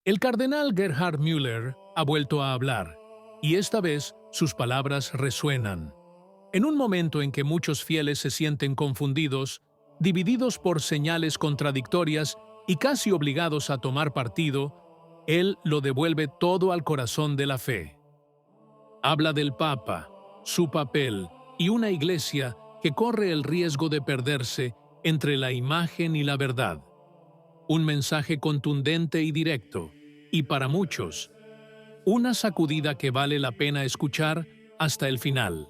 El cardenal Gerhard Müller ha vuelto a hablar, y esta vez sus palabras resuenan. En un momento en que muchos fieles se sienten confundidos, divididos por señales contradictorias y casi obligados a tomar partido, él lo devuelve todo al corazón de la fe. Habla del Papa, su papel y una iglesia que corre el riesgo de perderse entre la imagen y la verdad. Un mensaje contundente y directo, y para muchos, una sacudida que vale la pena escuchar hasta el final.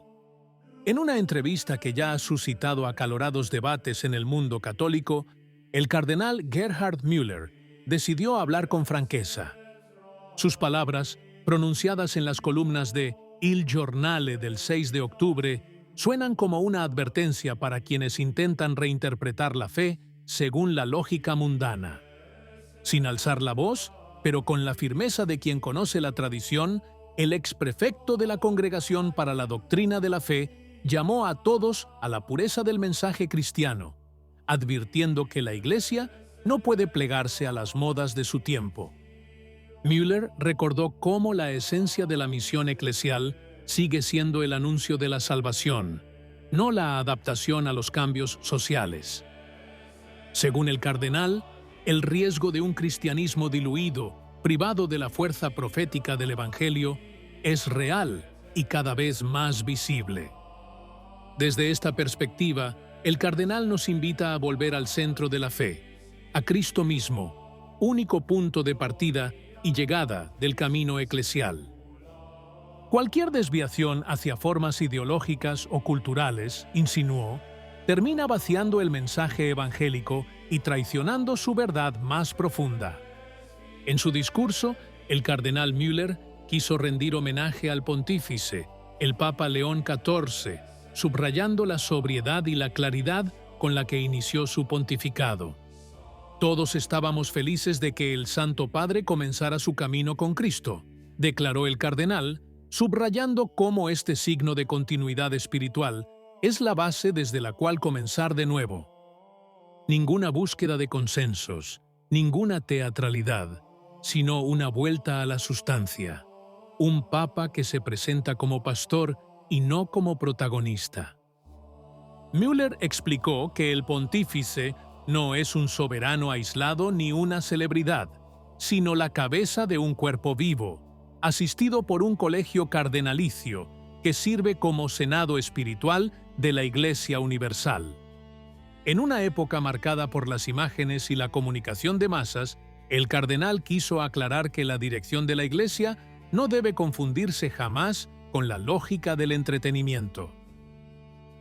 En una entrevista que ya ha suscitado acalorados debates en el mundo católico, el cardenal Gerhard Müller decidió hablar con franqueza. Sus palabras, pronunciadas en las columnas de Il Giornale del 6 de octubre, suenan como una advertencia para quienes intentan reinterpretar la fe según la lógica mundana. Sin alzar la voz, pero con la firmeza de quien conoce la tradición, el exprefecto de la Congregación para la Doctrina de la Fe llamó a todos a la pureza del mensaje cristiano, advirtiendo que la Iglesia no puede plegarse a las modas de su tiempo. Müller recordó cómo la esencia de la misión eclesial sigue siendo el anuncio de la salvación, no la adaptación a los cambios sociales. Según el cardenal, el riesgo de un cristianismo diluido, privado de la fuerza profética del Evangelio, es real y cada vez más visible. Desde esta perspectiva, el cardenal nos invita a volver al centro de la fe, a Cristo mismo, único punto de partida y llegada del camino eclesial. Cualquier desviación hacia formas ideológicas o culturales, insinuó, termina vaciando el mensaje evangélico y traicionando su verdad más profunda. En su discurso, el cardenal Müller quiso rendir homenaje al pontífice, el Papa León XIV, subrayando la sobriedad y la claridad con la que inició su pontificado. Todos estábamos felices de que el Santo Padre comenzara su camino con Cristo, declaró el cardenal, subrayando cómo este signo de continuidad espiritual es la base desde la cual comenzar de nuevo. Ninguna búsqueda de consensos, ninguna teatralidad, sino una vuelta a la sustancia. Un papa que se presenta como pastor y no como protagonista. Müller explicó que el pontífice no es un soberano aislado ni una celebridad, sino la cabeza de un cuerpo vivo, asistido por un colegio cardenalicio que sirve como senado espiritual de la Iglesia Universal. En una época marcada por las imágenes y la comunicación de masas, el cardenal quiso aclarar que la dirección de la Iglesia no debe confundirse jamás con la lógica del entretenimiento.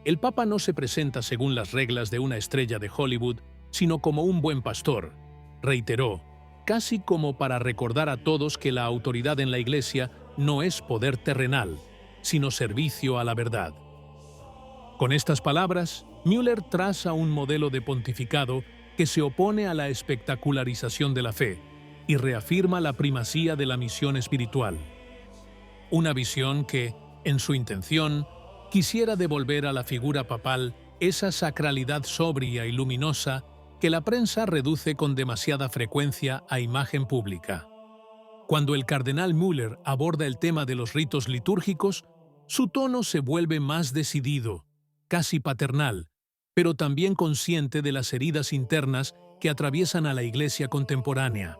El Papa no se presenta según las reglas de una estrella de Hollywood, sino como un buen pastor, reiteró, casi como para recordar a todos que la autoridad en la Iglesia no es poder terrenal, sino servicio a la verdad. Con estas palabras, Müller traza un modelo de pontificado que se opone a la espectacularización de la fe y reafirma la primacía de la misión espiritual. Una visión que, en su intención, quisiera devolver a la figura papal esa sacralidad sobria y luminosa que la prensa reduce con demasiada frecuencia a imagen pública. Cuando el cardenal Müller aborda el tema de los ritos litúrgicos, su tono se vuelve más decidido, casi paternal, pero también consciente de las heridas internas que atraviesan a la Iglesia contemporánea.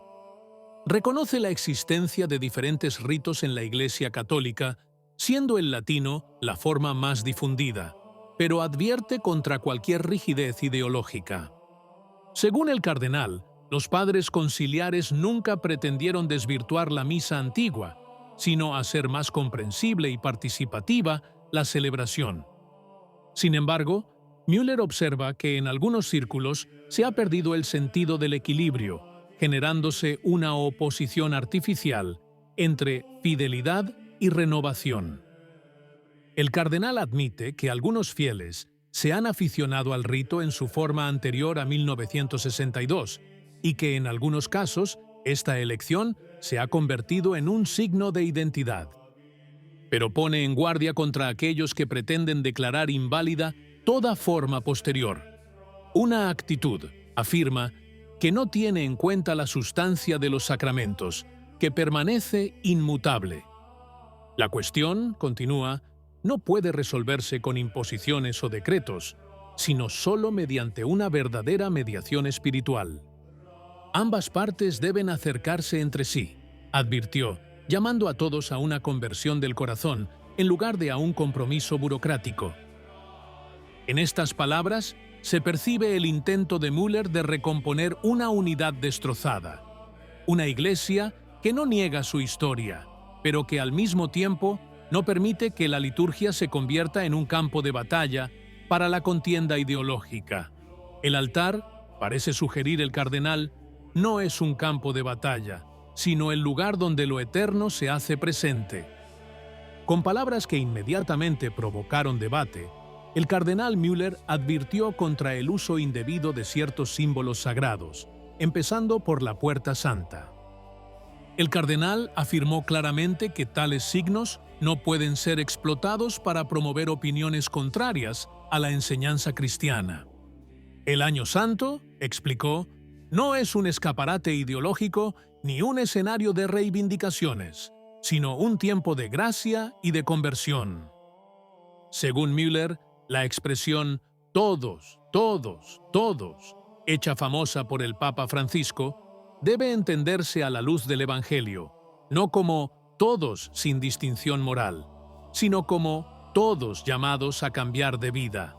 Reconoce la existencia de diferentes ritos en la Iglesia católica, siendo el latino la forma más difundida, pero advierte contra cualquier rigidez ideológica. Según el cardenal, los padres conciliares nunca pretendieron desvirtuar la misa antigua, sino hacer más comprensible y participativa la celebración. Sin embargo, Müller observa que en algunos círculos se ha perdido el sentido del equilibrio, generándose una oposición artificial entre fidelidad y renovación. El cardenal admite que algunos fieles se han aficionado al rito en su forma anterior a 1962 y que en algunos casos esta elección se ha convertido en un signo de identidad. Pero pone en guardia contra aquellos que pretenden declarar inválida toda forma posterior. Una actitud, afirma, que no tiene en cuenta la sustancia de los sacramentos, que permanece inmutable. La cuestión, continúa, no puede resolverse con imposiciones o decretos, sino solo mediante una verdadera mediación espiritual. Ambas partes deben acercarse entre sí, advirtió, llamando a todos a una conversión del corazón en lugar de a un compromiso burocrático. En estas palabras se percibe el intento de Müller de recomponer una unidad destrozada, una iglesia que no niega su historia, pero que al mismo tiempo no permite que la liturgia se convierta en un campo de batalla para la contienda ideológica. El altar, parece sugerir el cardenal, no es un campo de batalla, sino el lugar donde lo eterno se hace presente. Con palabras que inmediatamente provocaron debate, el cardenal Müller advirtió contra el uso indebido de ciertos símbolos sagrados, empezando por la Puerta Santa. El cardenal afirmó claramente que tales signos no pueden ser explotados para promover opiniones contrarias a la enseñanza cristiana. El Año Santo, explicó, no es un escaparate ideológico ni un escenario de reivindicaciones, sino un tiempo de gracia y de conversión. Según Müller, la expresión todos, todos, todos, hecha famosa por el Papa Francisco, debe entenderse a la luz del Evangelio, no como todos sin distinción moral, sino como todos llamados a cambiar de vida.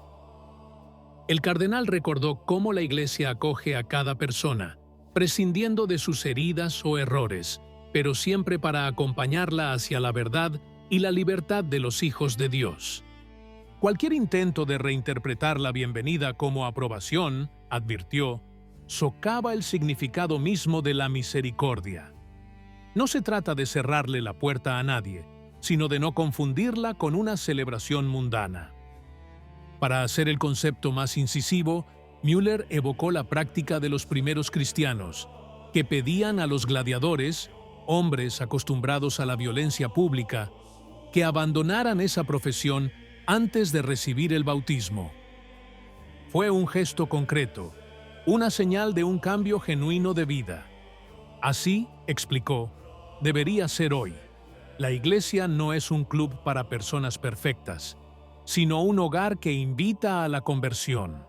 El cardenal recordó cómo la Iglesia acoge a cada persona, prescindiendo de sus heridas o errores, pero siempre para acompañarla hacia la verdad y la libertad de los hijos de Dios. Cualquier intento de reinterpretar la bienvenida como aprobación, advirtió, socava el significado mismo de la misericordia. No se trata de cerrarle la puerta a nadie, sino de no confundirla con una celebración mundana. Para hacer el concepto más incisivo, Müller evocó la práctica de los primeros cristianos, que pedían a los gladiadores, hombres acostumbrados a la violencia pública, que abandonaran esa profesión antes de recibir el bautismo. Fue un gesto concreto, una señal de un cambio genuino de vida. Así, explicó, debería ser hoy. La Iglesia no es un club para personas perfectas, sino un hogar que invita a la conversión.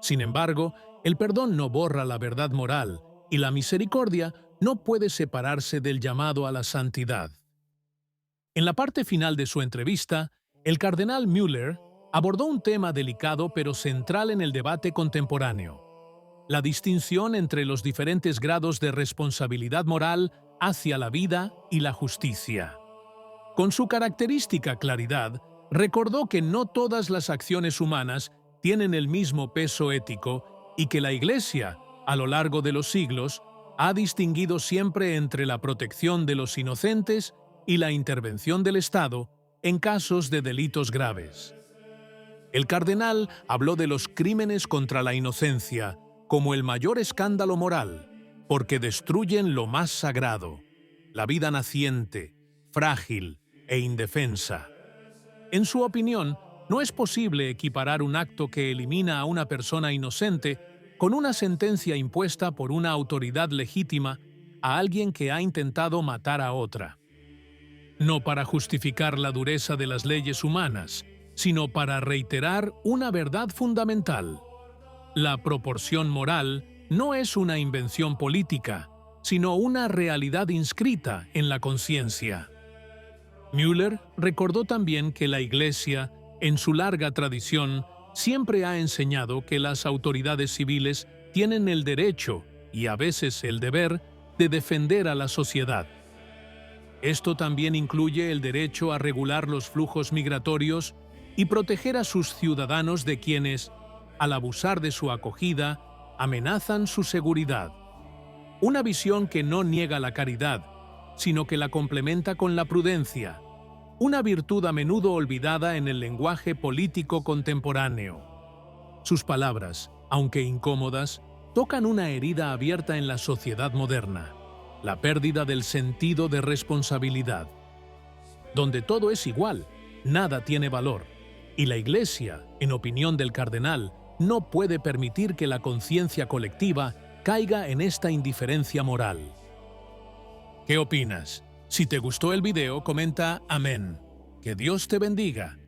Sin embargo, el perdón no borra la verdad moral y la misericordia no puede separarse del llamado a la santidad. En la parte final de su entrevista, el cardenal Müller abordó un tema delicado pero central en el debate contemporáneo: la distinción entre los diferentes grados de responsabilidad moral hacia la vida y la justicia. Con su característica claridad, recordó que no todas las acciones humanas tienen el mismo peso ético y que la Iglesia, a lo largo de los siglos, ha distinguido siempre entre la protección de los inocentes y la intervención del Estado en casos de delitos graves. El cardenal habló de los crímenes contra la inocencia como el mayor escándalo moral, porque destruyen lo más sagrado, la vida naciente, frágil e indefensa. En su opinión, no es posible equiparar un acto que elimina a una persona inocente con una sentencia impuesta por una autoridad legítima a alguien que ha intentado matar a otra. No para justificar la dureza de las leyes humanas, sino para reiterar una verdad fundamental. La proporción moral no es una invención política, sino una realidad inscrita en la conciencia. Müller recordó también que la Iglesia, en su larga tradición, siempre ha enseñado que las autoridades civiles tienen el derecho, y a veces el deber, de defender a la sociedad. Esto también incluye el derecho a regular los flujos migratorios y proteger a sus ciudadanos de quienes, al abusar de su acogida, amenazan su seguridad. Una visión que no niega la caridad, sino que la complementa con la prudencia, una virtud a menudo olvidada en el lenguaje político contemporáneo. Sus palabras, aunque incómodas, tocan una herida abierta en la sociedad moderna, la pérdida del sentido de responsabilidad. Donde todo es igual, nada tiene valor, y la Iglesia, en opinión del cardenal, no puede permitir que la conciencia colectiva caiga en esta indiferencia moral. ¿Qué opinas? Si te gustó el video, comenta amén. Que Dios te bendiga.